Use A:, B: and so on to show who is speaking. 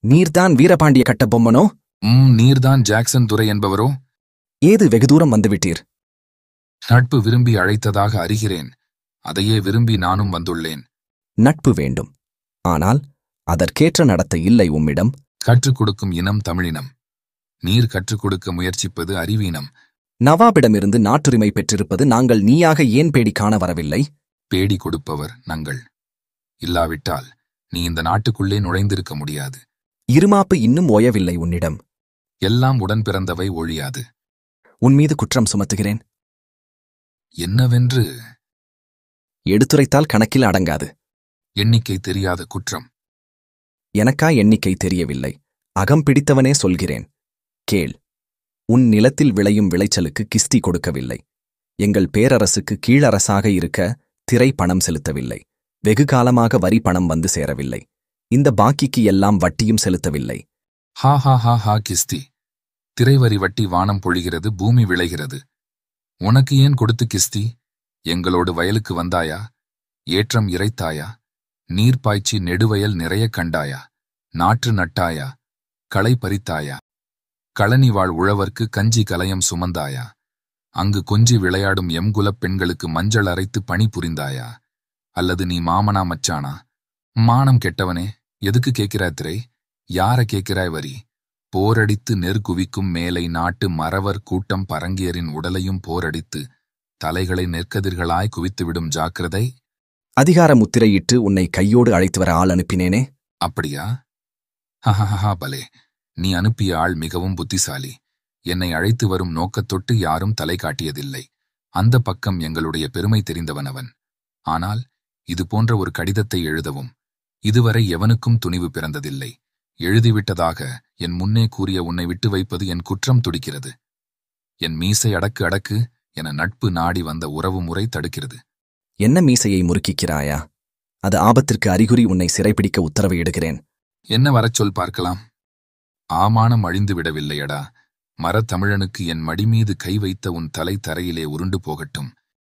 A: நீர்தான் வீரபாண்டிய கட்டபொம்மனோ?
B: நீர்தான் ஜாக்சன் துரை என்பவரோ?
A: ஏது வெகு தூரம் வந்துவிட்டீர்?
B: நட்பு விரும்பி அழைத்ததாக அறிகிறேன். அதையே விரும்பி நானும் வந்துள்ளேன்.
A: நட்பு வேண்டும். ஆனால் அதற்கேற்ற நடத்தை இல்லை உம்மிடம்.
B: கற்றுக் கொடுக்கும் இனம் தமிழினம். நீர் கற்றுக் கொடுக்க முயற்சிப்பது அறிவீனம்.
A: நவாபிடமிருந்து நாட்டுரிமை பெற்றிருப்பது நாங்கள் நீயாக ஏன் பேடி காண வரவில்லை?
B: பேடி கொடுப்பவர் நாங்கள். இல்லாவிட்டால் நீ இந்த நாட்டுக்குள்ளே நுழைந்திருக்க முடியாது.
A: இருமாப்பு இன்னும் ஓயவில்லை உன்னிடம்.
B: எல்லாம் உடன் பிறந்தவை ஒழியாது.
A: உன்மீது குற்றம் சுமத்துகிறேன்.
B: என்னவென்று?
A: எடுத்துரைத்தால் கணக்கில் அடங்காது.
B: எண்ணிக்கை தெரியாத குற்றம்.
A: எனக்கா எண்ணிக்கை தெரியவில்லை. அகம் பிடித்தவனே சொல்கிறேன். கேள். உன் நிலத்தில் விளையும் விளைச்சலுக்கு கிஸ்தி கொடுக்கவில்லை. எங்கள் பேரரசுக்கு கீழரசாக இருக்க திரை பணம் செலுத்தவில்லை. வெகு காலமாக வரி பணம் வந்து சேரவில்லை. இந்த பாக்கிக்கு எல்லாம் வட்டியும் செலுத்தவில்லை.
B: ஹா ஹா ஹா ஹா கிஸ்தி. திரைவரி வட்டி வானம் பொழிகிறது, பூமி விளைகிறது. உனக்கு ஏன் கொடுத்து கிஸ்தி? எங்களோடு வயலுக்கு வந்தாயா? ஏற்றம் இறைத்தாயா? நீர் பாய்ச்சி நெடுவயல் நிறைய கண்டாயா? நாற்று நட்டாயா? களை பறித்தாயா? களனி வாழ் உழவர்க்கு கஞ்சி கலயம் சுமந்தாயா? அங்கு கொஞ்சி விளையாடும் எம்குலப் பெண்களுக்கு மஞ்சள் அரைத்து பணி புரிந்தாயா? அல்லது நீ மாமனா மச்சானா? மானம் கெட்டவனே, எதுக்கு கேட்கிறாய் திரை? யார கேட்கிறாய் வரி? போரடித்து நெற்குவிக்கும் மேலை நாட்டு மறவர் கூட்டம் பரங்கியரின் உடலையும் போரடித்து தலைகளை நெற்கதிர்களாய் குவித்துவிடும் ஜாக்கிரதை.
A: அதிகார முத்திரையிட்டு உன்னை கையோடு அழைத்து வர ஆள் அனுப்பினேனே.
B: அப்படியா? ஹஹஹா பலே, நீ அனுப்பிய ஆள் மிகவும் புத்திசாலி. என்னை அழைத்து வரும் நோக்கத்தொட்டு யாரும் தலை காட்டியதில்லை. அந்த பக்கம் எங்களுடைய பெருமை தெரிந்தவன் அவன். ஆனால் இது போன்ற ஒரு கடிதத்தை எழுதவும் இதுவரை எவனுக்கும் துணிவு பிறந்ததில்லை. எழுதிவிட்டதாக என் முன்னே கூறிய உன்னை விட்டு வைப்பது என் குற்றம் துடிக்கிறது. என் மீசை அடக்கு அடக்கு என நட்பு நாடி வந்த உறவு முறை தடுக்கிறது.
A: என்ன மீசையை முறுக்கிக்கிறாயா? அது ஆபத்திற்கு அறிகுறி. உன்னை சிறைப்பிடிக்க உத்தரவு இடுகிறேன்.
B: என்ன வரச் சொல் பார்க்கலாம். ஆமானம் அழிந்து விடவில்லையடா. மரத்தமிழனுக்கு என் மடிமீது கை வைத்த உன் தலை தரையிலே உருண்டு போகட்டும்.